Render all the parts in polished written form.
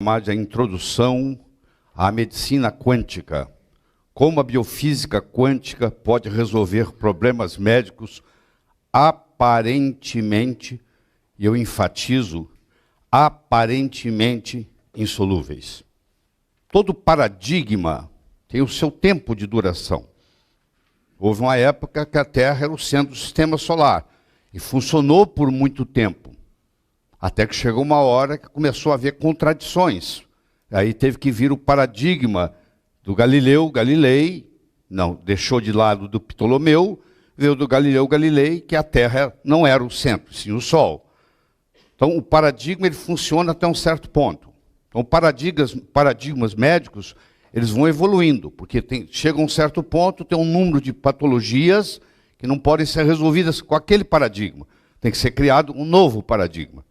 chamada Introdução à Medicina Quântica. Como a biofísica quântica pode resolver problemas médicos aparentemente, e eu enfatizo, aparentemente insolúveis. Todo paradigma tem o seu tempo de duração. Houve uma época que a Terra era o centro do sistema solar e funcionou por muito tempo. Até que chegou uma hora que começou a haver contradições. Aí teve que vir o paradigma do Galileu Galilei, não, deixou de lado do Ptolomeu, veio do Galileu Galilei, que a Terra não era o centro, sim o Sol. Então o paradigma ele funciona até um certo ponto. Então paradigmas médicos, eles vão evoluindo, porque chega a um certo ponto, tem um número de patologias que não podem ser resolvidas com aquele paradigma. Tem que ser criado um novo paradigma.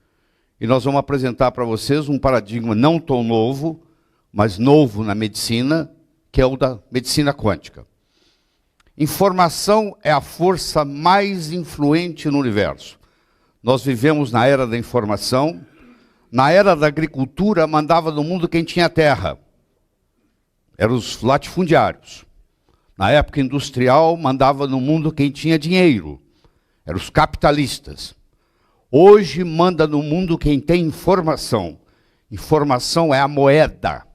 E nós vamos apresentar para vocês um paradigma não tão novo, mas novo na medicina, que é o da medicina quântica. Informação é a força mais influente no universo. Nós vivemos na era da informação. Na era da agricultura, mandava no mundo quem tinha terra. Eram os latifundiários. Na época industrial, mandava no mundo quem tinha dinheiro. Eram os capitalistas. Hoje manda no mundo quem tem informação. Informação é a moeda.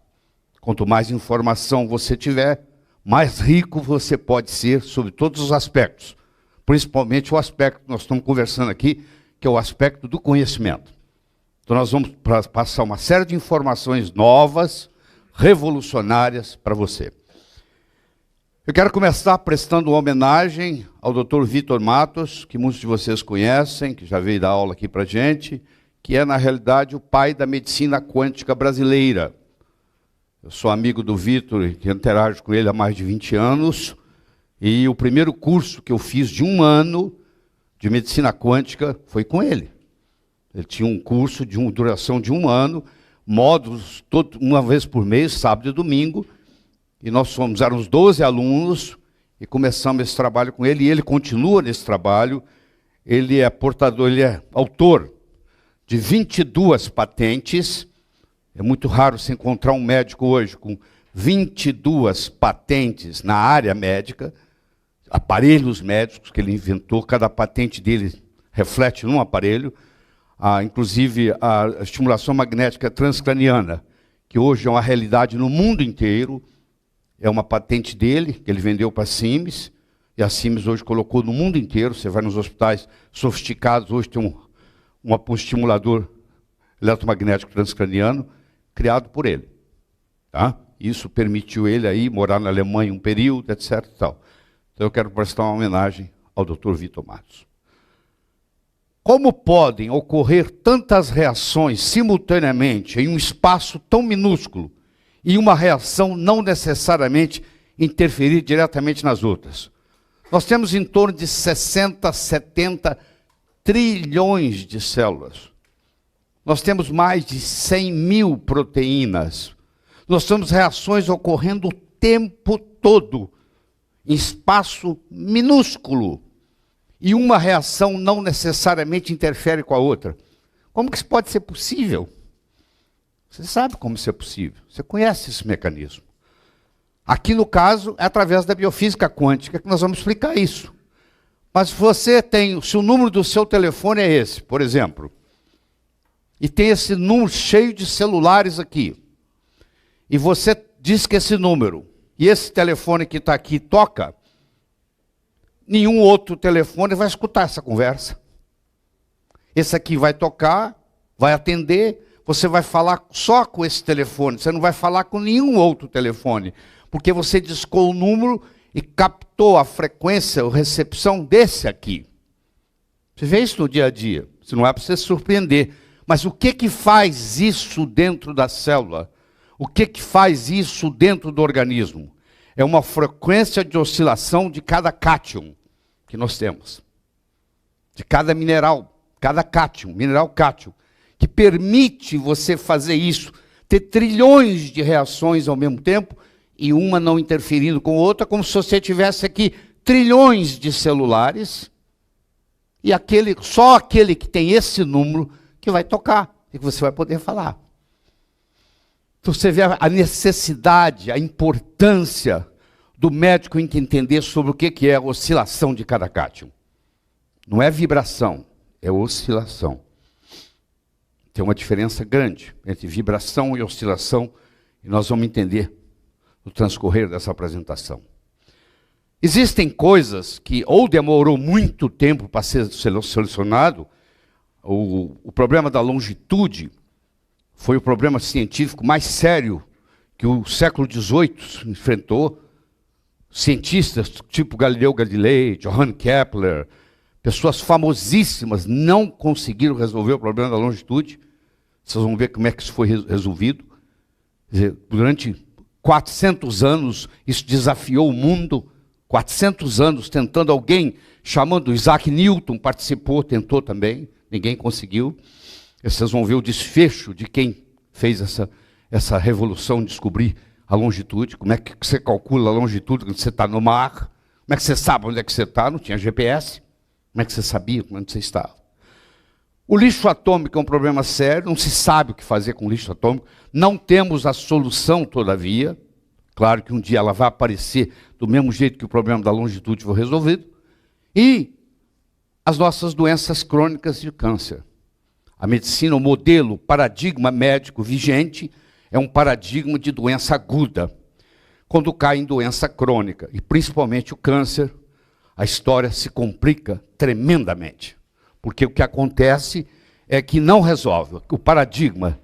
Quanto mais informação você tiver, mais rico você pode ser sobre todos os aspectos. Principalmente o aspecto que nós estamos conversando aqui, que é o aspecto do conhecimento. Então nós vamos passar uma série de informações novas, revolucionárias para você. Eu quero começar prestando uma homenagem ao Dr. Vitor Matos, que muitos de vocês conhecem, que já veio dar aula aqui para a gente, que é, na realidade, o pai da medicina quântica brasileira. Eu sou amigo do Vitor e interajo com ele há mais de 20 anos, e o primeiro curso que eu fiz de 1 ano de medicina quântica foi com ele. Ele tinha um curso de duração de 1 ano, módulos uma vez por mês, sábado e domingo, e nós éramos 12 alunos e começamos esse trabalho com ele, e ele continua nesse trabalho. Ele é autor de 22 patentes. É muito raro se encontrar um médico hoje com 22 patentes na área médica, aparelhos médicos que ele inventou, cada patente dele reflete num aparelho, inclusive a estimulação magnética transcraniana, que hoje é uma realidade no mundo inteiro. É uma patente dele, que ele vendeu para a Siemens, e a Siemens hoje colocou no mundo inteiro. Você vai nos hospitais sofisticados, hoje tem um estimulador eletromagnético transcraniano, criado por ele. Tá? Isso permitiu ele aí morar na Alemanha um período, etc. E tal. Então eu quero prestar uma homenagem ao Dr. Vitor Matos. Como podem ocorrer tantas reações simultaneamente em um espaço tão minúsculo, e uma reação não necessariamente interferir diretamente nas outras? Nós temos em torno de 60, 70 trilhões de células. Nós temos mais de 100 mil proteínas. Nós temos reações ocorrendo o tempo todo, em espaço minúsculo. E uma reação não necessariamente interfere com a outra. Como que isso pode ser possível? Você sabe como isso é possível. Você conhece esse mecanismo. Aqui, no caso, é através da biofísica quântica que nós vamos explicar isso. Mas se o número do seu telefone é esse, por exemplo, e tem esse número cheio de celulares aqui, e você diz que esse número, e esse telefone que está aqui toca, nenhum outro telefone vai escutar essa conversa. Esse aqui vai tocar, vai atender. Você vai falar só com esse telefone, você não vai falar com nenhum outro telefone, porque você discou o número e captou a frequência, a recepção desse aqui. Você vê isso no dia a dia, isso não é para você se surpreender. Mas o que faz isso dentro da célula? O que faz isso dentro do organismo? É uma frequência de oscilação de cada cátion que nós temos. De cada mineral, cada cátion, mineral cátion, que permite você fazer isso, ter trilhões de reações ao mesmo tempo, e uma não interferindo com a outra, como se você tivesse aqui trilhões de celulares, e só aquele que tem esse número que vai tocar, e que você vai poder falar. Então você vê a necessidade, a importância do médico em entender sobre o que é a oscilação de cada cátion. Não é vibração, é oscilação. Tem uma diferença grande entre vibração e oscilação, e nós vamos entender no transcorrer dessa apresentação. Existem coisas que ou demorou muito tempo para ser solucionado. O problema da longitude foi o problema científico mais sério que o século XVIII enfrentou. Cientistas tipo Galileu Galilei, Johann Kepler, pessoas famosíssimas não conseguiram resolver o problema da longitude. Vocês vão ver como é que isso foi resolvido. Quer dizer, durante 400 anos isso desafiou o mundo. 400 anos tentando, alguém chamando Isaac Newton participou, tentou também, ninguém conseguiu. Vocês vão ver o desfecho de quem fez essa revolução de descobrir a longitude. Como é que você calcula a longitude quando você está no mar? Como é que você sabe onde é que você está? Não tinha GPS. Como é que você sabia onde você estava? O lixo atômico é um problema sério, não se sabe o que fazer com o lixo atômico. Não temos a solução, todavia. Claro que um dia ela vai aparecer do mesmo jeito que o problema da longitude foi resolvido. E as nossas doenças crônicas de câncer. A medicina, o modelo, o paradigma médico vigente é um paradigma de doença aguda. Quando cai em doença crônica, e principalmente o câncer, a história se complica tremendamente. Porque o que acontece é que não resolve. O paradigma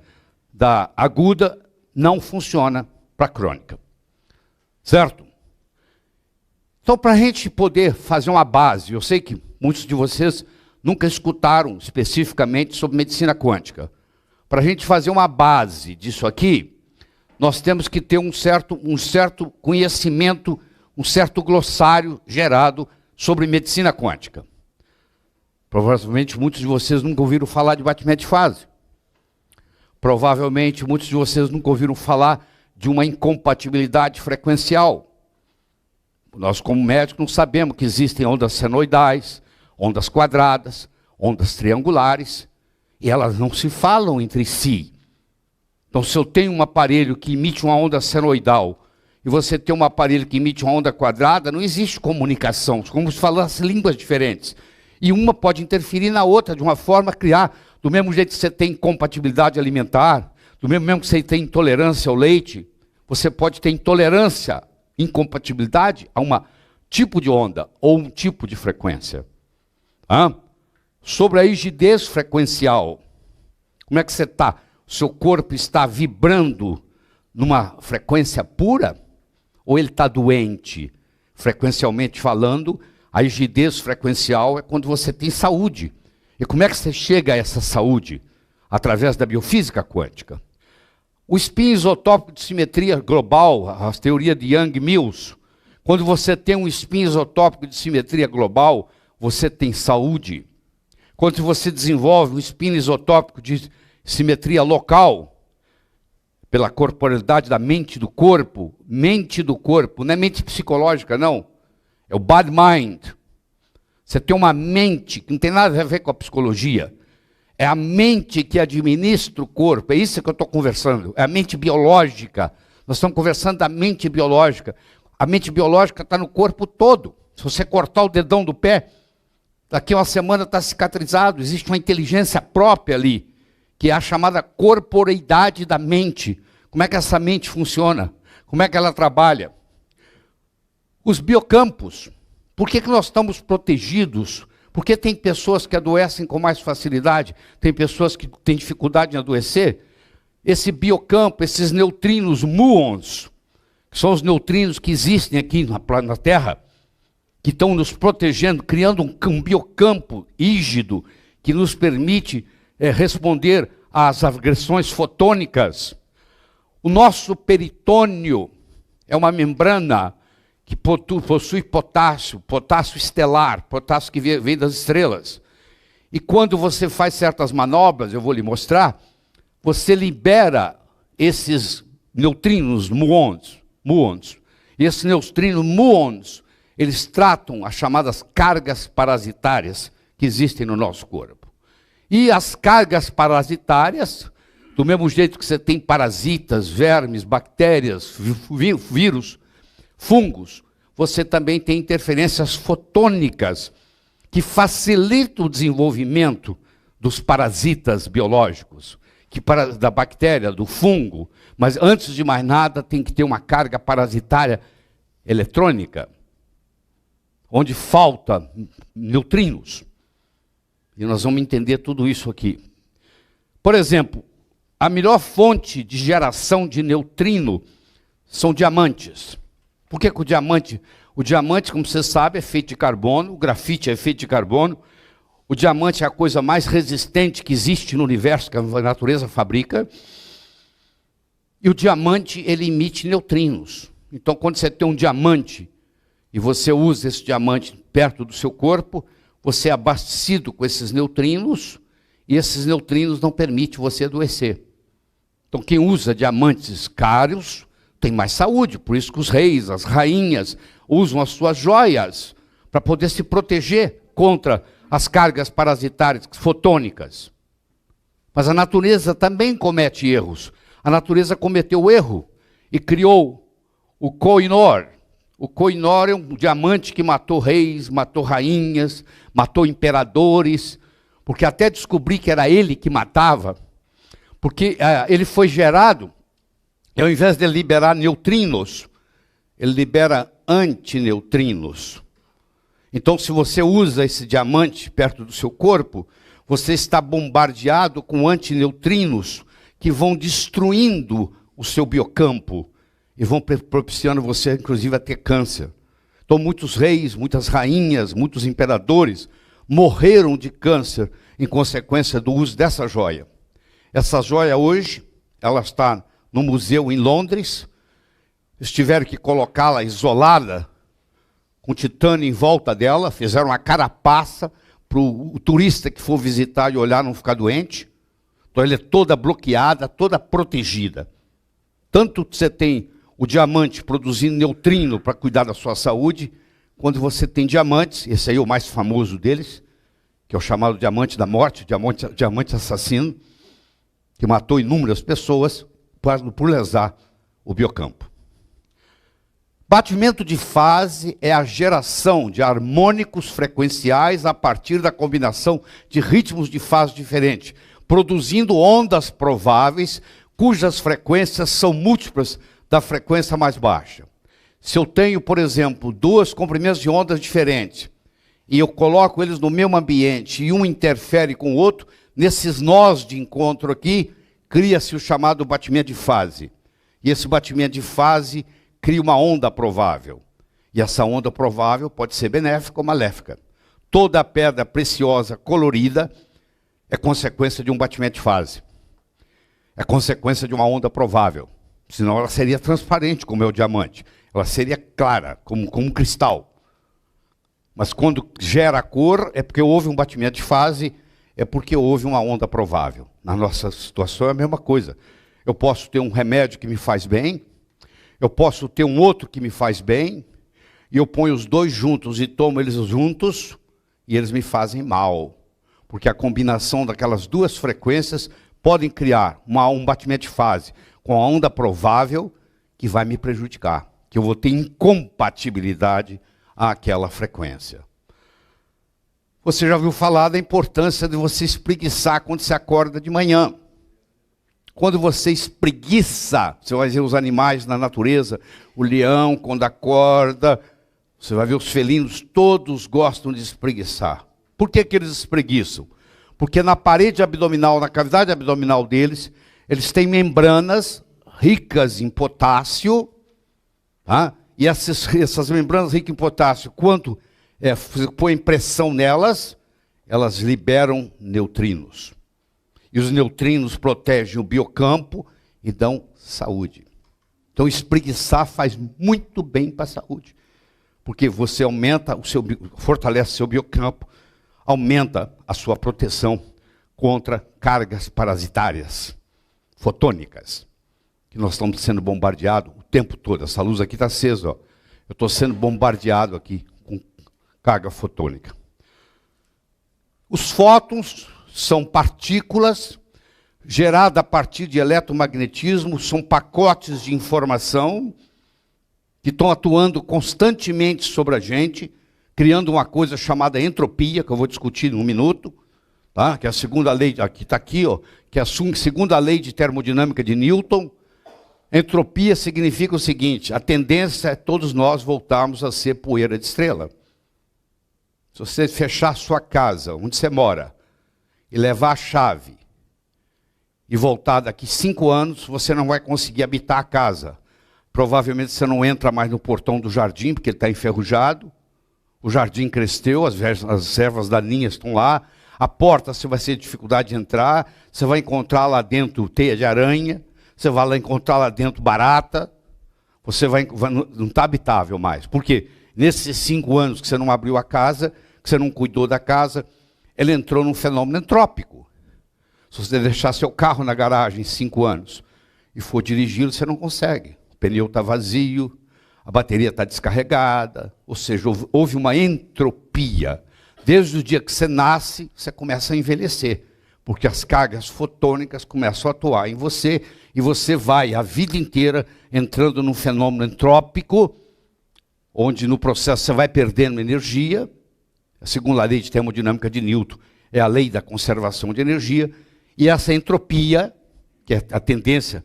da aguda não funciona para a crônica. Certo? Então, para a gente poder fazer uma base, eu sei que muitos de vocês nunca escutaram especificamente sobre medicina quântica. Para a gente fazer uma base disso aqui, nós temos que ter um certo conhecimento, um certo glossário gerado sobre medicina quântica. Provavelmente muitos de vocês nunca ouviram falar de batimento de fase. Provavelmente muitos de vocês nunca ouviram falar de uma incompatibilidade frequencial. Nós, como médicos, não sabemos que existem ondas senoidais, ondas quadradas, ondas triangulares, e elas não se falam entre si. Então, se eu tenho um aparelho que emite uma onda senoidal, e você tem um aparelho que emite uma onda quadrada, não existe comunicação, como se falassem línguas diferentes. E uma pode interferir na outra, de uma forma a criar, do mesmo jeito que você tem incompatibilidade alimentar, do mesmo que você tem intolerância ao leite, você pode ter intolerância, incompatibilidade a um tipo de onda ou um tipo de frequência. Sobre a rigidez frequencial, como é que você está? O seu corpo está vibrando numa frequência pura? Ou ele está doente? Frequencialmente falando, a rigidez frequencial é quando você tem saúde. E como é que você chega a essa saúde? Através da biofísica quântica. O spin isotópico de simetria global, a teoria de Young-Mills, quando você tem um spin isotópico de simetria global, você tem saúde. Quando você desenvolve um spin isotópico de simetria local, pela corporalidade da mente do corpo, não é mente psicológica, não. É o body mind. Você tem uma mente que não tem nada a ver com a psicologia. É a mente que administra o corpo. É isso que eu estou conversando. É a mente biológica. Nós estamos conversando da mente biológica. A mente biológica está no corpo todo. Se você cortar o dedão do pé, daqui a uma semana está cicatrizado. Existe uma inteligência própria ali, que é a chamada corporeidade da mente. Como é que essa mente funciona? Como é que ela trabalha? Os biocampos. Por que nós estamos protegidos? Porque tem pessoas que adoecem com mais facilidade, tem pessoas que têm dificuldade em adoecer. Esse biocampo, esses neutrinos muons, que são os neutrinos que existem aqui na Terra, que estão nos protegendo, criando um biocampo rígido, que nos permite responder às agressões fotônicas. O nosso peritônio é uma membrana que possui potássio estelar, potássio que vem das estrelas. E quando você faz certas manobras, eu vou lhe mostrar, você libera esses neutrinos muons. E esses neutrinos muons, eles tratam as chamadas cargas parasitárias que existem no nosso corpo. E as cargas parasitárias, Do mesmo jeito que você tem parasitas, vermes, bactérias, vírus, fungos, você também tem interferências fotônicas que facilitam o desenvolvimento dos parasitas biológicos, da bactéria, do fungo. Mas antes de mais nada, tem que ter uma carga parasitária eletrônica, onde falta neutrinos. E nós vamos entender tudo isso aqui. Por exemplo, a melhor fonte de geração de neutrino são diamantes. Por que que o diamante, como você sabe, é feito de carbono, o grafite é feito de carbono, o diamante é a coisa mais resistente que existe no universo, que a natureza fabrica, e o diamante, ele emite neutrinos. Então, quando você tem um diamante, e você usa esse diamante perto do seu corpo, você é abastecido com esses neutrinos, e esses neutrinos não permitem você adoecer. Então, quem usa diamantes caros tem mais saúde, por isso que os reis, as rainhas, usam as suas joias para poder se proteger contra as cargas parasitárias fotônicas. Mas a natureza também comete erros. A natureza cometeu erro e criou o Koh-i-Noor. O Koh-i-Noor é um diamante que matou reis, matou rainhas, matou imperadores, porque até descobri que era ele que matava, porque ele foi gerado, e ao invés de liberar neutrinos, ele libera antineutrinos. Então, se você usa esse diamante perto do seu corpo, você está bombardeado com antineutrinos que vão destruindo o seu biocampo e vão propiciando você, inclusive, a ter câncer. Então, muitos reis, muitas rainhas, muitos imperadores morreram de câncer em consequência do uso dessa joia. Essa joia hoje, ela está no museu em Londres. Eles tiveram que colocá-la isolada, com titânio em volta dela, fizeram uma carapaça para o turista que for visitar e olhar não ficar doente. Então ela é toda bloqueada, toda protegida. Tanto que você tem o diamante produzindo neutrino para cuidar da sua saúde, quando você tem diamantes, esse aí é o mais famoso deles, que é o chamado diamante da morte, diamante assassino, que matou inúmeras pessoas por lesar o biocampo. Batimento de fase é a geração de harmônicos frequenciais a partir da combinação de ritmos de fase diferentes, produzindo ondas prováveis cujas frequências são múltiplas da frequência mais baixa. Se eu tenho, por exemplo, duas comprimentos de ondas diferentes, e eu coloco eles no mesmo ambiente, e um interfere com o outro, nesses nós de encontro aqui, cria-se o chamado batimento de fase. E esse batimento de fase cria uma onda provável. E essa onda provável pode ser benéfica ou maléfica. Toda pedra preciosa colorida é consequência de um batimento de fase. É consequência de uma onda provável. Senão ela seria transparente, como é o diamante. Ela seria clara, como um cristal. Mas quando gera a cor, é porque houve um batimento de fase, é porque houve uma onda provável. Na nossa situação é a mesma coisa. Eu posso ter um remédio que me faz bem, eu posso ter um outro que me faz bem, e eu ponho os dois juntos e tomo eles juntos, e eles me fazem mal. Porque a combinação daquelas duas frequências podem criar um batimento de fase com a onda provável que vai me prejudicar, que eu vou ter incompatibilidade àquela frequência. Você já ouviu falar da importância de você espreguiçar quando você acorda de manhã. Quando você espreguiça, você vai ver os animais na natureza, o leão quando acorda, você vai ver os felinos, todos gostam de espreguiçar. Por que eles espreguiçam? Porque na parede abdominal, na cavidade abdominal deles, eles têm membranas ricas em potássio, tá? E essas membranas ricas em potássio, quando põe pressão nelas, elas liberam neutrinos. E os neutrinos protegem o biocampo e dão saúde. Então, espreguiçar faz muito bem para a saúde. Porque você fortalece seu biocampo, aumenta a sua proteção contra cargas parasitárias, fotônicas, que nós estamos sendo bombardeados o tempo todo. Essa luz aqui está acesa, ó. Eu estou sendo bombardeado aqui com carga fotônica. Os fótons são partículas gerada a partir de eletromagnetismo, são pacotes de informação que estão atuando constantemente sobre a gente, criando uma coisa chamada entropia, que eu vou discutir em um minuto, tá? Que é a segunda lei, aqui está aqui, ó, que é a segunda lei de termodinâmica de Newton. Entropia significa o seguinte: a tendência é todos nós voltarmos a ser poeira de estrela. Se você fechar sua casa, onde você mora, e levar a chave, e voltar daqui 5 anos, você não vai conseguir habitar a casa. Provavelmente você não entra mais no portão do jardim, porque ele está enferrujado. O jardim cresceu, as ervas daninhas estão lá. A porta você vai ter dificuldade de entrar. Você vai encontrar lá dentro teia de aranha. Você vai lá encontrar lá dentro barata. Não está habitável mais. Por quê? Nesses 5 anos que você não abriu a casa, que você não cuidou da casa, ele entrou num fenômeno entrópico. Se você deixar seu carro na garagem 5 anos e for dirigi-lo, você não consegue. O pneu está vazio, a bateria está descarregada, ou seja, houve uma entropia. Desde o dia que você nasce, você começa a envelhecer, porque as cargas fotônicas começam a atuar em você, e você vai a vida inteira entrando num fenômeno entrópico, onde no processo você vai perdendo energia. A segunda lei de termodinâmica de Newton é a lei da conservação de energia, e essa entropia, que é a tendência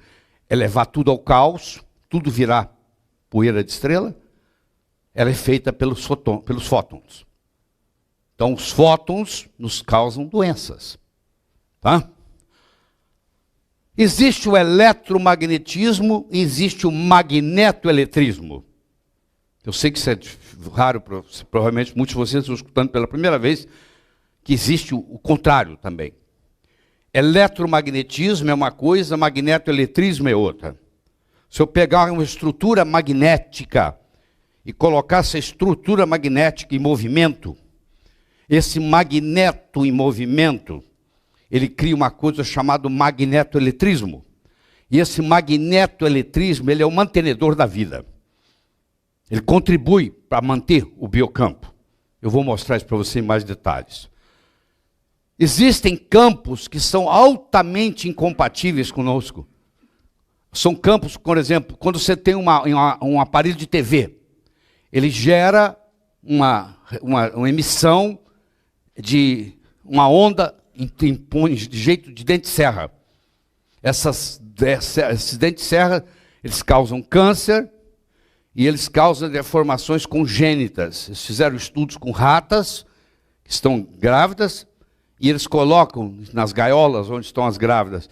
é levar tudo ao caos, tudo virar poeira de estrela, ela é feita pelos fótons. Então, os fótons nos causam doenças. Tá? Existe o eletromagnetismo e existe o magnetoeletrismo. Eu sei que isso é raro, provavelmente muitos de vocês estão escutando pela primeira vez, que existe o contrário também. Eletromagnetismo é uma coisa, magnetoeletrismo é outra. Se eu pegar uma estrutura magnética e colocar essa estrutura magnética em movimento, esse magneto em movimento, ele cria uma coisa chamada magnetoeletrismo. E esse magnetoeletrismo, ele é o mantenedor da vida. Ele contribui para manter o biocampo. Eu vou mostrar isso para você em mais detalhes. Existem campos que são altamente incompatíveis conosco. São campos, por exemplo, quando você tem um aparelho de TV, ele gera uma emissão de uma onda de jeito de dente de serra. Esses dentes de serra, eles causam câncer e eles causam deformações congênitas. Eles fizeram estudos com ratas que estão grávidas e eles colocam nas gaiolas onde estão as grávidas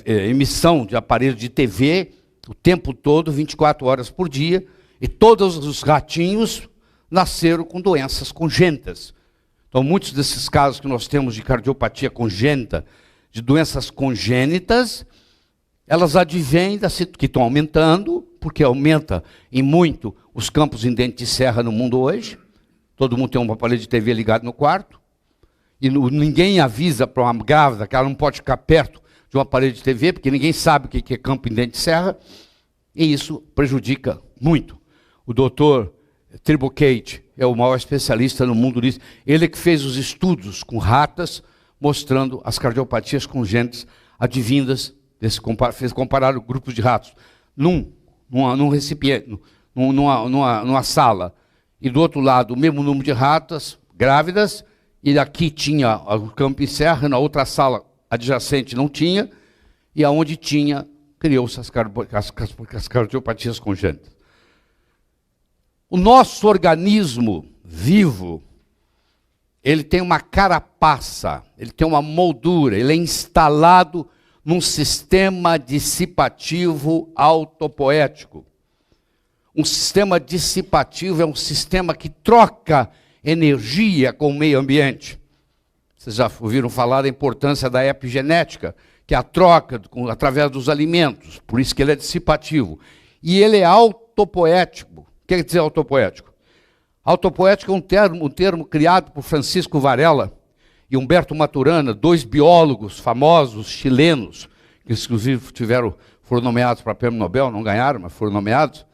emissão de aparelho de TV o tempo todo, 24 horas por dia, e todos os ratinhos nasceram com doenças congênitas. Então, muitos desses casos que nós temos de cardiopatia congênita, de doenças congênitas, elas advêm que estão aumentando, porque aumenta em muito os campos em dente de serra no mundo hoje. Todo mundo tem um aparelho de TV ligado no quarto, e ninguém avisa para uma grávida que ela não pode ficar perto de um aparelho de TV, porque ninguém sabe o que é campo em dente de serra, e isso prejudica muito. O doutor Tribocate é o maior especialista no mundo disso. Ele que fez os estudos com ratas, mostrando as cardiopatias congênitas advindas, fez comparar grupos de ratos num recipiente, numa sala, e do outro lado o mesmo número de ratas grávidas, e aqui tinha o campo em serra, na outra sala adjacente não tinha, e aonde tinha, criou-se as cardiopatias congênitas. O nosso organismo vivo, ele tem uma carapaça, ele tem uma moldura, ele é instalado num sistema dissipativo autopoético. Um sistema dissipativo é um sistema que troca energia com o meio ambiente. Vocês já ouviram falar da importância da epigenética, que é a troca através dos alimentos, por isso que ele é dissipativo. E ele é autopoético. O que quer dizer autopoético? Autopoético é um termo criado por Francisco Varela e Humberto Maturana, 2 biólogos famosos chilenos, que inclusive foram nomeados para o Prêmio Nobel, não ganharam, mas foram nomeados,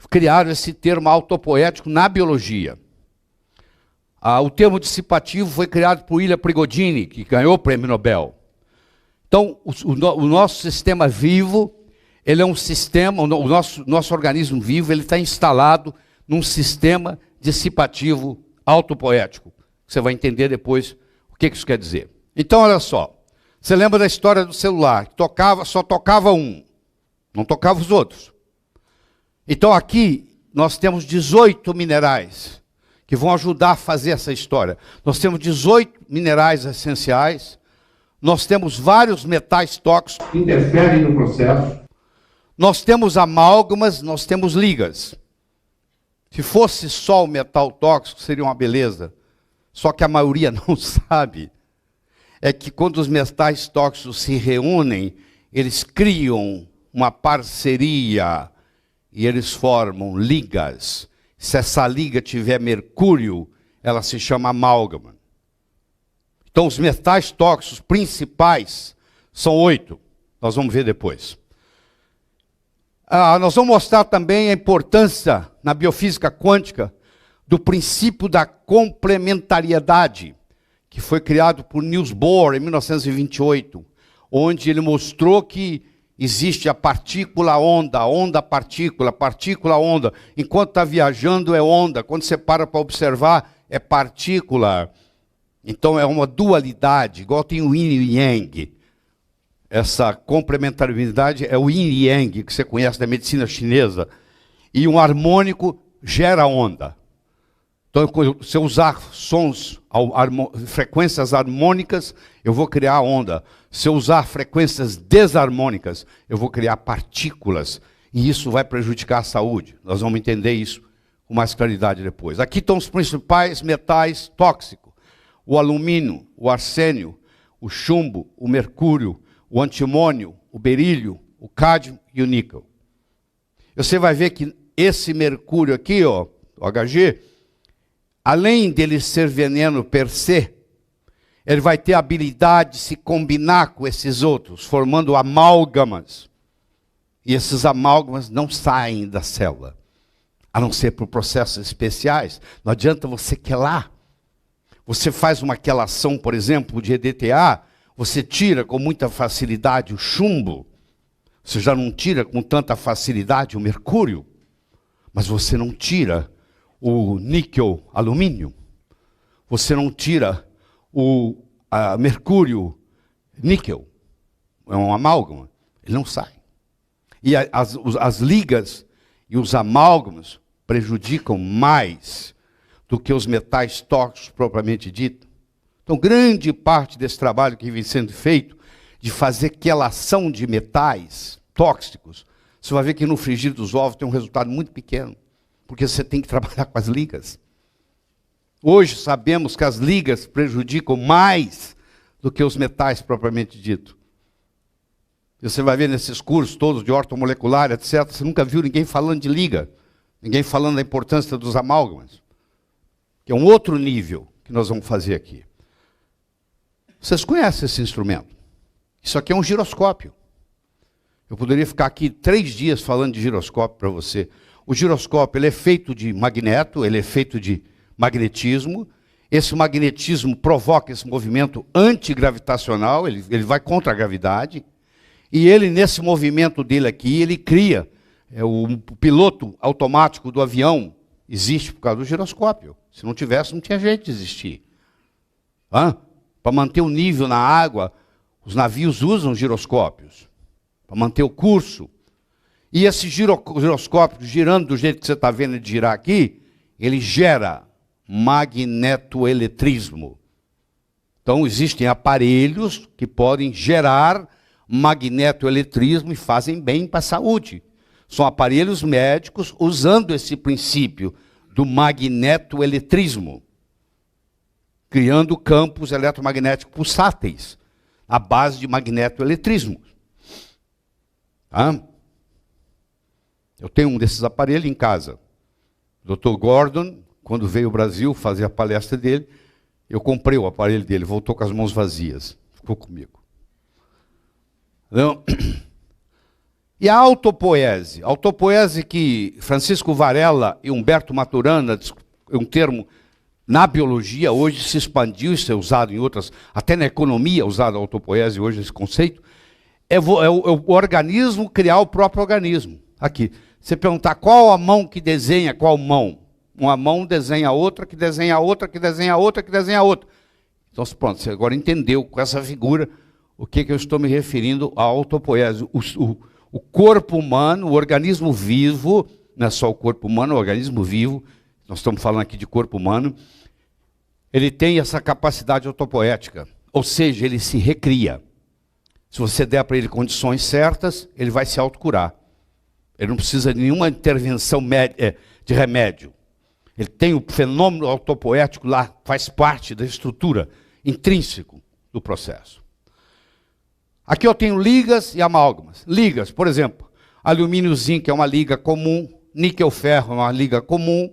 criaram esse termo autopoético na biologia. O termo dissipativo foi criado por Ilya Prigogine, que ganhou o Prêmio Nobel, Então, o nosso sistema vivo, ele é um sistema, o nosso organismo vivo, ele está instalado num sistema dissipativo autopoético. Você vai entender depois o que isso quer dizer. Então, olha só. Você lembra da história do celular? Só tocava um, não tocava os outros. Então, aqui, nós temos 18 minerais que vão ajudar a fazer essa história. Nós temos 18 minerais essenciais, nós temos vários metais tóxicos que interferem no processo, nós temos amálgamas, nós temos ligas. Se fosse só o metal tóxico, seria uma beleza. Só que a maioria não sabe. É que quando os metais tóxicos se reúnem, eles criam uma parceria e eles formam ligas. Se essa liga tiver mercúrio, ela se chama amálgama. Então, os metais tóxicos principais são 8. Nós vamos ver depois. Nós vamos mostrar também a importância na biofísica quântica do princípio da complementariedade, que foi criado por Niels Bohr em 1928, onde ele mostrou que existe a partícula-onda, onda-partícula, partícula-onda. Enquanto está viajando é onda, quando você para observar é partícula. Então é uma dualidade, igual tem o yin e yang. Essa complementariedade é o yin e yang, que você conhece da medicina chinesa. E um harmônico gera onda. Então, se eu usar frequências harmônicas, eu vou criar onda. Se eu usar frequências desarmônicas, eu vou criar partículas. E isso vai prejudicar a saúde. Nós vamos entender isso com mais claridade depois. Aqui estão os principais metais tóxicos. O alumínio, o arsênio, o chumbo, o mercúrio, o antimônio, o berílio, o cádmio e o níquel. Você vai ver que esse mercúrio aqui, ó, o Hg, além dele ser veneno per se, ele vai ter a habilidade de se combinar com esses outros, formando amálgamas. E esses amálgamas não saem da célula, a não ser por processos especiais. Não adianta você quelar. Você faz uma quelação, por exemplo, de EDTA, você tira com muita facilidade o chumbo, você já não tira com tanta facilidade o mercúrio, mas você não tira o níquel alumínio, você não tira o mercúrio níquel, é um amálgama, ele não sai. E as ligas e os amálgamas prejudicam mais do que os metais tóxicos propriamente dito. Então, grande parte desse trabalho que vem sendo feito, de fazer quelação de metais tóxicos, você vai ver que no frigir dos ovos tem um resultado muito pequeno, porque você tem que trabalhar com as ligas. Hoje sabemos que as ligas prejudicam mais do que os metais propriamente dito. E você vai ver nesses cursos todos de ortomolecular, etc., você nunca viu ninguém falando de liga, ninguém falando da importância dos amálgamas, que é um outro nível que nós vamos fazer aqui. Vocês conhecem esse instrumento? Isso aqui é um giroscópio. Eu poderia ficar aqui 3 dias falando de giroscópio para você. O giroscópio ele é feito de magneto, ele é feito de magnetismo. Esse magnetismo provoca esse movimento antigravitacional, ele vai contra a gravidade. E ele, nesse movimento dele aqui, ele cria o piloto automático do avião. Existe por causa do giroscópio. Se não tivesse, não tinha jeito de existir. Para manter o nível na água, os navios usam giroscópios. Para manter o curso. E esse giroscópio, girando do jeito que você está vendo ele girar aqui, ele gera magnetoeletrismo. Então, existem aparelhos que podem gerar magnetoeletrismo e fazem bem para a saúde. São aparelhos médicos usando esse princípio do magnetoeletrismo, criando campos eletromagnéticos pulsáteis, à base de magnetoeletrismo. Eu tenho um desses aparelhos em casa. O Dr. Gordon, quando veio ao Brasil fazer a palestra dele, eu comprei o aparelho dele, voltou com as mãos vazias, ficou comigo. Então, e a autopoese? A autopoese que Francisco Varela e Humberto Maturana, um termo Na biologia, hoje se expandiu, isso é usado em outras, até na economia, usado a autopoiese hoje esse conceito, é o organismo criar o próprio organismo. Aqui, você perguntar qual a mão que desenha qual mão, uma mão desenha outra, que desenha outra, que desenha outra, que desenha outra. Então, pronto, você agora entendeu com essa figura o que eu estou me referindo à autopoiese. O corpo humano, o organismo vivo, não é só o corpo humano, o organismo vivo, nós estamos falando aqui de corpo humano, ele tem essa capacidade autopoética, ou seja, ele se recria. Se você der para ele condições certas, ele vai se autocurar. Ele não precisa de nenhuma intervenção de remédio. Ele tem o fenômeno autopoético lá, faz parte da estrutura intrínseco do processo. Aqui eu tenho ligas e amálgamas. Ligas, por exemplo, alumínio zinco é uma liga comum, níquel-ferro é uma liga comum,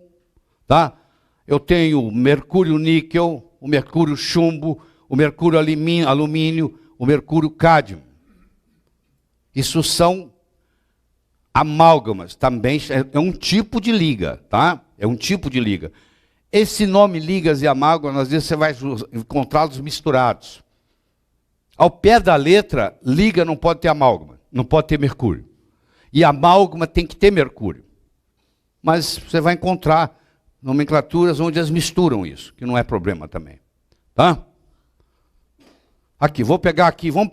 tá? Eu tenho mercúrio-níquel, o mercúrio-chumbo, o mercúrio-alumínio, o mercúrio-cádmio. Isso são amálgamas, também é um tipo de liga, tá? É um tipo de liga. Esse nome ligas e amálgamas, às vezes você vai encontrá-los misturados. Ao pé da letra, liga não pode ter amálgama, não pode ter mercúrio. E amálgama tem que ter mercúrio. Mas você vai encontrar nomenclaturas onde eles misturam isso, que não é problema também. Tá? Aqui, vamos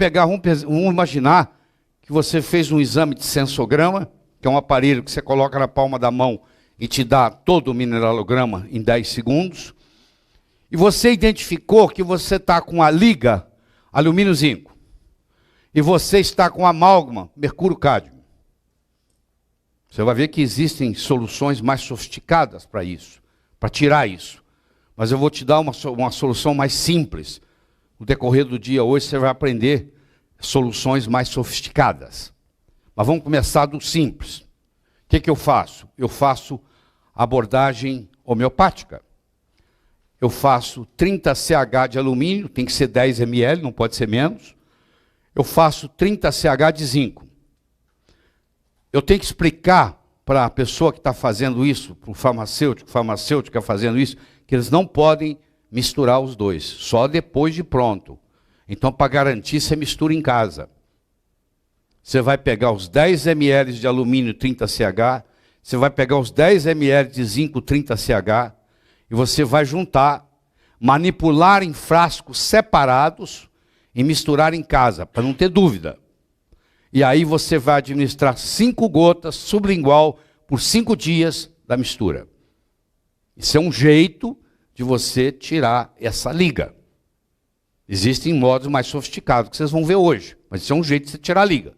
imaginar que você fez um exame de sensograma, que é um aparelho que você coloca na palma da mão e te dá todo o mineralograma em 10 segundos. E você identificou que você está com a liga alumínio zinco. E você está com a amálgama mercúrio cádmio. Você vai ver que existem soluções mais sofisticadas para isso, para tirar isso. Mas eu vou te dar uma solução mais simples. No decorrer do dia hoje você vai aprender soluções mais sofisticadas. Mas vamos começar do simples. O que eu faço? Eu faço abordagem homeopática. Eu faço 30 CH de alumínio, tem que ser 10 ml, não pode ser menos. Eu faço 30 CH de zinco. Eu tenho que explicar para a pessoa que está fazendo isso, para o farmacêutico que está fazendo isso, que eles não podem misturar os dois, só depois de pronto. Então, para garantir, você mistura em casa. Você vai pegar os 10 ml de alumínio 30 CH, você vai pegar os 10 ml de zinco 30 CH, e você vai juntar, manipular em frascos separados e misturar em casa, para não ter dúvida. E aí você vai administrar 5 gotas sublingual por 5 dias da mistura. Isso é um jeito de você tirar essa liga. Existem modos mais sofisticados que vocês vão ver hoje, mas isso é um jeito de você tirar a liga.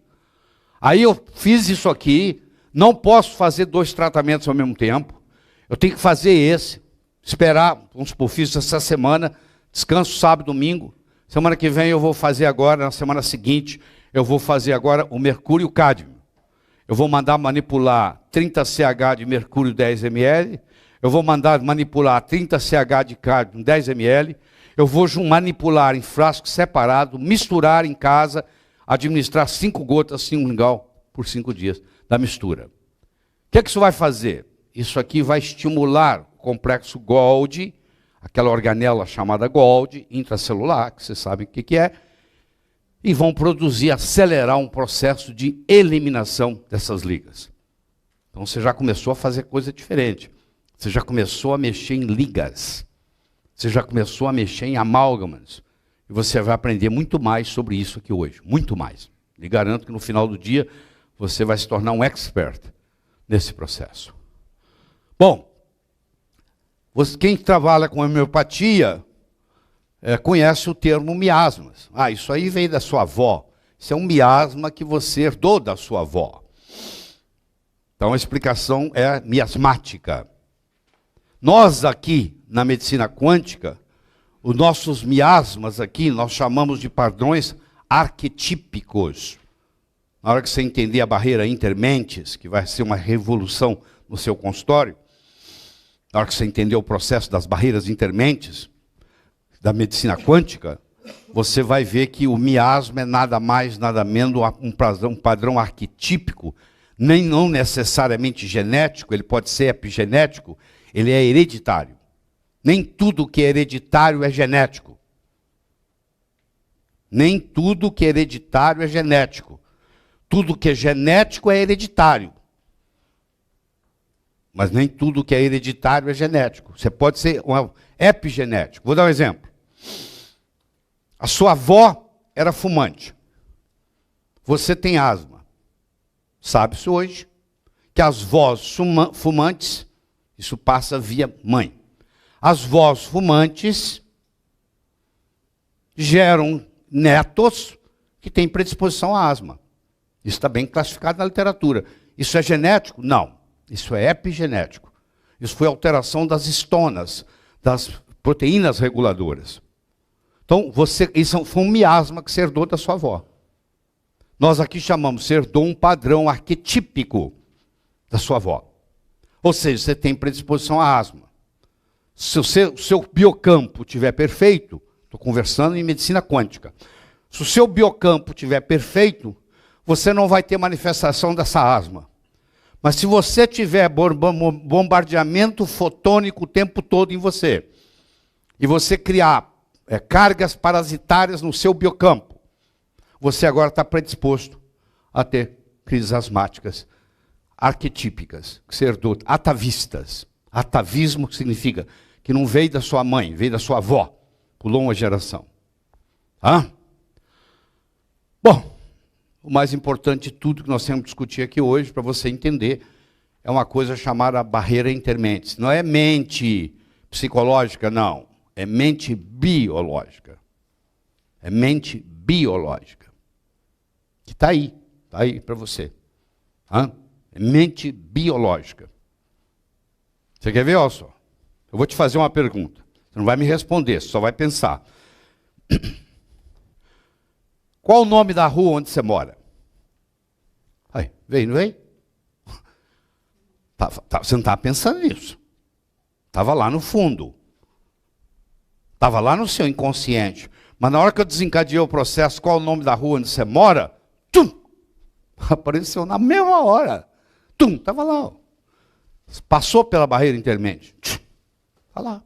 Aí eu fiz isso aqui, não posso fazer 2 tratamentos ao mesmo tempo, eu tenho que fazer esse, esperar, vamos supor, fiz essa semana, descanso sábado, domingo, semana que vem eu vou fazer agora, na semana seguinte, eu vou fazer agora o mercúrio cádmio. Eu vou mandar manipular 30 CH de mercúrio 10 ml, eu vou mandar manipular 30 CH de cádmio 10 ml, eu vou manipular em frasco separado, misturar em casa, administrar 5 gotas sublingual por 5 dias da mistura. O que isso vai fazer? Isso aqui vai estimular o complexo Golgi, aquela organela chamada Golgi, intracelular, que vocês sabem o que é, e vão produzir, acelerar um processo de eliminação dessas ligas. Então você já começou a fazer coisa diferente. Você já começou a mexer em ligas. Você já começou a mexer em amálgamas. E você vai aprender muito mais sobre isso aqui hoje. Muito mais. Lhe garanto que no final do dia você vai se tornar um expert nesse processo. Bom, quem trabalha com homeopatia conhece o termo miasmas. Ah, isso aí veio da sua avó. Isso é um miasma que você herdou da sua avó. Então a explicação é miasmática. Nós aqui, na medicina quântica, os nossos miasmas aqui, nós chamamos de padrões arquetípicos. Na hora que você entender a barreira intermentes, que vai ser uma revolução no seu consultório, na hora que você entender o processo das barreiras intermentes, da medicina quântica, você vai ver que o miasma é nada mais, nada menos um padrão arquetípico, nem não necessariamente genético, ele pode ser epigenético, ele é hereditário. Nem tudo que é hereditário é genético. Nem tudo que é hereditário é genético. Tudo que é genético é hereditário. Mas nem tudo que é hereditário é genético. Você pode ser epigenético. Vou dar um exemplo. A sua avó era fumante. Você tem asma. Sabe-se hoje que as vós fumantes, isso passa via mãe. As vós fumantes geram netos que têm predisposição à asma. Isso está bem classificado na literatura. Isso é genético? Não. Isso é epigenético. Isso foi alteração das histonas, das proteínas reguladoras. Então, isso foi um miasma que você herdou da sua avó. Nós aqui chamamos, você herdou um padrão arquetípico da sua avó. Ou seja, você tem predisposição à asma. Se o seu biocampo estiver perfeito, estou conversando em medicina quântica, se o seu biocampo estiver perfeito, você não vai ter manifestação dessa asma. Mas se você tiver bombardeamento fotônico o tempo todo em você, e você criar cargas parasitárias no seu biocampo, você agora está predisposto a ter crises asmáticas arquetípicas, que você herdou, atavistas. Atavismo significa que não veio da sua mãe, veio da sua avó, pulou uma geração. Bom, o mais importante de tudo que nós temos que discutir aqui hoje, para você entender, é uma coisa chamada barreira intermentes. Não é mente psicológica, não. É mente biológica. É mente biológica. Que está aí para você. É mente biológica. Você quer ver? Olha só. Eu vou te fazer uma pergunta. Você não vai me responder, você só vai pensar. Qual o nome da rua onde você mora? Aí, veio, não veio? Você não estava pensando nisso. Estava lá no fundo. Estava lá no seu inconsciente. Mas na hora que eu desencadeei o processo, qual o nome da rua onde você mora? Apareceu na mesma hora. Estava lá. Ó. Passou pela barreira intermente. Está lá.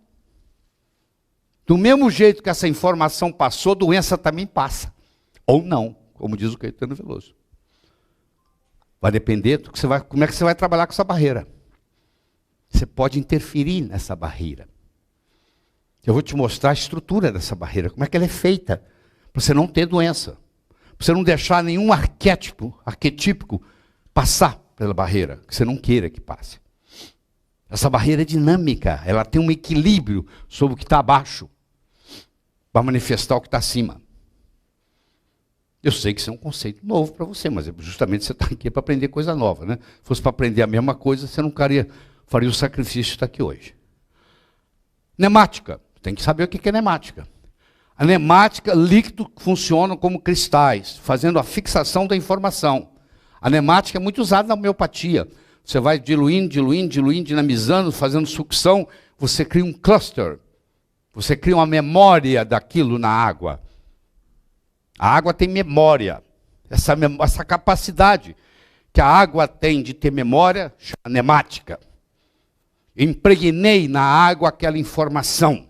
Do mesmo jeito que essa informação passou, doença também passa. Ou não, como diz o Caetano Veloso. Vai depender do que como é que você vai trabalhar com essa barreira. Você pode interferir nessa barreira. Eu vou te mostrar a estrutura dessa barreira, como é que ela é feita, para você não ter doença. Para você não deixar nenhum arquetípico passar pela barreira, que você não queira que passe. Essa barreira é dinâmica, ela tem um equilíbrio sobre o que está abaixo, para manifestar o que está acima. Eu sei que isso é um conceito novo para você, mas justamente você está aqui para aprender coisa nova, né? Se fosse para aprender a mesma coisa, você não faria o sacrifício de estar aqui hoje. Nemática. Tem que saber o que é nemática. A nemática, líquido funciona como cristais, fazendo a fixação da informação. A nemática é muito usada na homeopatia. Você vai diluindo, dinamizando, fazendo sucção, você cria um cluster. Você cria uma memória daquilo na água. A água tem memória. Essa capacidade que a água tem de ter memória, chama nemática. Impregnei na água aquela informação.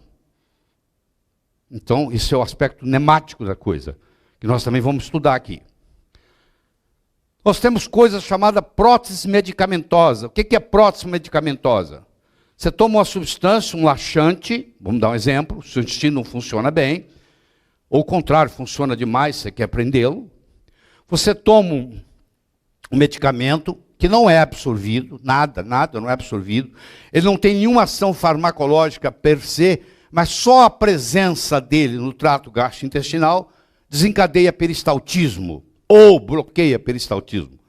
Então, isso é o aspecto nemático da coisa, que nós também vamos estudar aqui. Nós temos coisas chamadas prótese medicamentosa. O que é prótese medicamentosa? Você toma uma substância, um laxante, vamos dar um exemplo, o seu intestino não funciona bem, ou o contrário, funciona demais, você quer prendê-lo. Você toma um medicamento que não é absorvido, nada não é absorvido. Ele não tem nenhuma ação farmacológica per se, mas só a presença dele no trato gastrointestinal desencadeia peristaltismo, ou bloqueia peristaltismo.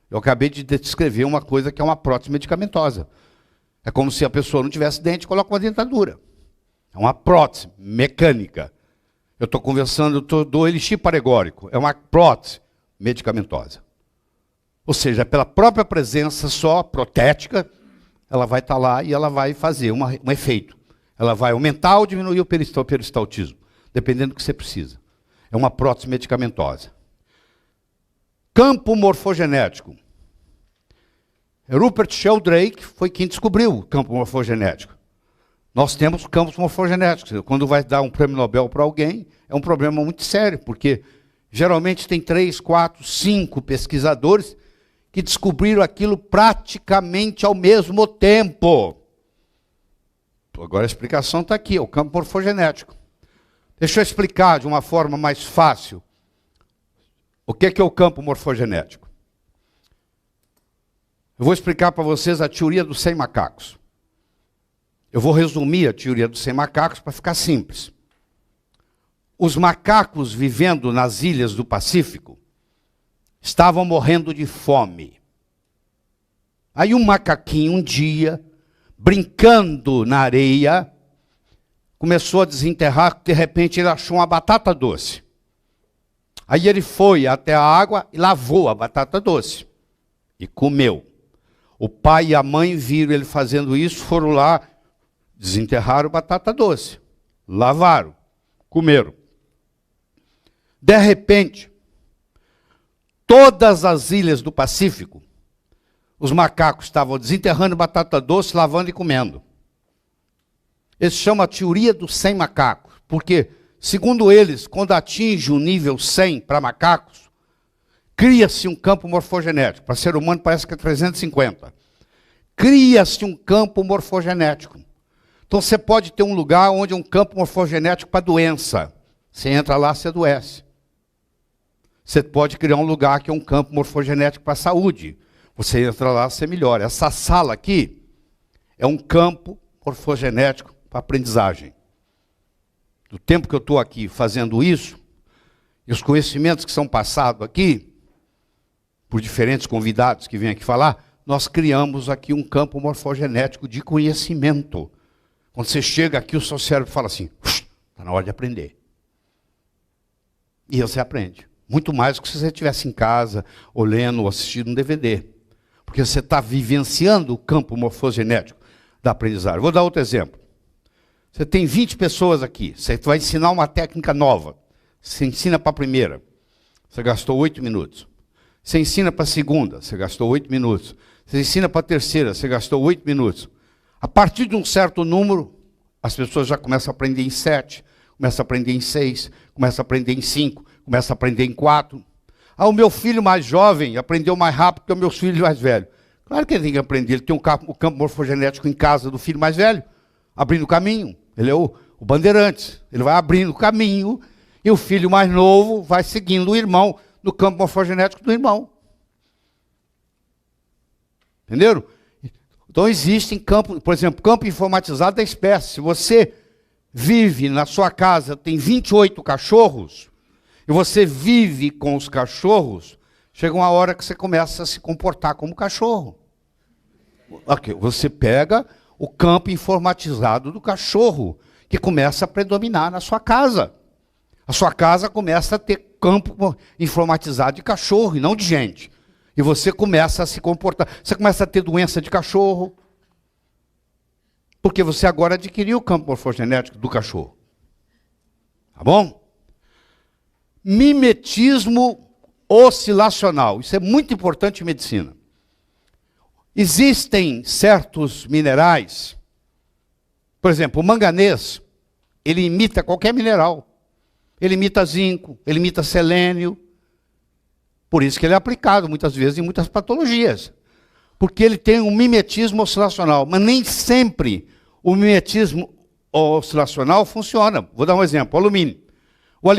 Eu acabei de descrever uma coisa que é uma prótese medicamentosa. É como se a pessoa não tivesse dente e coloca uma dentadura. É uma prótese mecânica. Eu estou conversando, dou elixir paregórico. É uma prótese medicamentosa. Ou seja, pela própria presença só protética, ela vai estar lá e ela vai fazer um efeito. Ela vai aumentar ou diminuir o peristaltismo, dependendo do que você precisa. É uma prótese medicamentosa. Campo morfogenético. Rupert Sheldrake foi quem descobriu o campo morfogenético. Nós temos campos morfogenéticos. Quando vai dar um prêmio Nobel para alguém, é um problema muito sério, porque geralmente tem 3, 4, 5 pesquisadores que descobriram aquilo praticamente ao mesmo tempo. Agora a explicação está aqui, é o campo morfogenético. Deixa eu explicar de uma forma mais fácil o que é o campo morfogenético. Eu vou explicar para vocês a teoria dos 100 macacos. Eu vou resumir a teoria dos 100 macacos para ficar simples. Os macacos vivendo nas ilhas do Pacífico estavam morrendo de fome. Aí um macaquinho, um dia, brincando na areia, começou a desenterrar, de repente ele achou uma batata doce. Aí ele foi até a água e lavou a batata doce e comeu. O pai e a mãe viram ele fazendo isso, foram lá, desenterraram a batata doce, lavaram, comeram. De repente, todas as ilhas do Pacífico, os macacos estavam desenterrando batata doce, lavando e comendo. Eles chamam a teoria dos 100 macacos, porque, segundo eles, quando atinge o nível 100 para macacos, cria-se um campo morfogenético. Para ser humano parece que é 350. Cria-se um campo morfogenético. Então você pode ter um lugar onde é um campo morfogenético para doença. Você entra lá, você adoece. Você pode criar um lugar que é um campo morfogenético para saúde. Você entra lá, você melhora. Essa sala aqui é um campo morfogenético para aprendizagem. Do tempo que eu estou aqui fazendo isso, e os conhecimentos que são passados aqui, por diferentes convidados que vêm aqui falar, nós criamos aqui um campo morfogenético de conhecimento. Quando você chega aqui, o seu cérebro fala assim, está na hora de aprender. E você aprende. Muito mais do que se você estivesse em casa, ou lendo, ou assistindo um DVD. Porque você está vivenciando o campo morfogenético da aprendizagem. Vou dar outro exemplo. Você tem 20 pessoas aqui, você vai ensinar uma técnica nova. Você ensina para a primeira, você gastou 8 minutos. Você ensina para a segunda, você gastou 8 minutos. Você ensina para a terceira, você gastou 8 minutos. A partir de um certo número, as pessoas já começam a aprender em 7, começam a aprender em 6, começam a aprender em 5, começam a aprender em 4. Ah, o meu filho mais jovem aprendeu mais rápido que o meu filho mais velho. Claro que ele tem que aprender, ele tem o campo morfogenético em casa do filho mais velho, abrindo o caminho. Ele é o bandeirante, ele vai abrindo o caminho, e o filho mais novo vai seguindo o irmão no campo morfogenético do irmão. Entenderam? Então existem campos, por exemplo, campo informatizado da espécie. Se você vive na sua casa, tem 28 cachorros, e você vive com os cachorros, chega uma hora que você começa a se comportar como cachorro. Okay, você pega o campo informatizado do cachorro, que começa a predominar na sua casa. A sua casa começa a ter campo informatizado de cachorro e não de gente. E você começa a se comportar, você começa a ter doença de cachorro, porque você agora adquiriu o campo morfogenético do cachorro. Tá bom? Mimetismo oscilacional. Isso é muito importante em medicina. Existem certos minerais, por exemplo, o manganês, ele imita qualquer mineral. Ele imita zinco, ele imita selênio. Por isso que ele é aplicado muitas vezes em muitas patologias. Porque ele tem um mimetismo oscilacional. Mas nem sempre o mimetismo oscilacional funciona. Vou dar um exemplo, o alumínio. O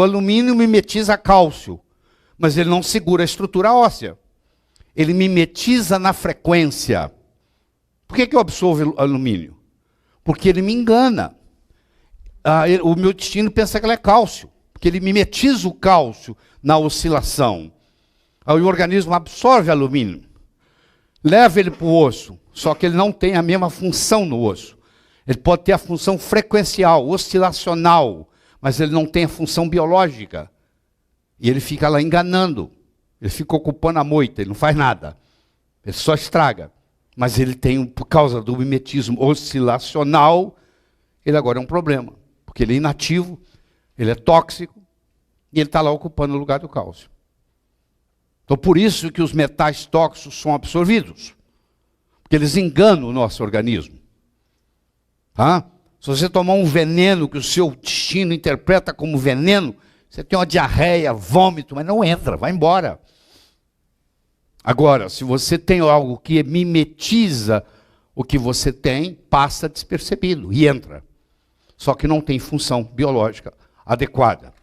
alumínio mimetiza cálcio, mas ele não segura a estrutura óssea. Ele mimetiza na frequência. Por que eu absorvo alumínio? Porque ele me engana. O meu intestino pensa que ele é cálcio, porque ele mimetiza o cálcio na oscilação. Aí o organismo absorve alumínio, leva ele para o osso, só que ele não tem a mesma função no osso. Ele pode ter a função frequencial, oscilacional, mas ele não tem a função biológica. E ele fica lá enganando. Ele fica ocupando a moita, ele não faz nada. Ele só estraga. Mas ele tem, por causa do mimetismo oscilacional, ele agora é um problema. Porque ele é inativo, ele é tóxico, e ele está lá ocupando o lugar do cálcio. Então, por isso que os metais tóxicos são absorvidos. Porque eles enganam o nosso organismo. Tá? Se você tomar um veneno que o seu destino interpreta como veneno, você tem uma diarreia, vômito, mas não entra, vai embora. Agora, se você tem algo que mimetiza o que você tem, passa despercebido e entra. Só que não tem função biológica adequada.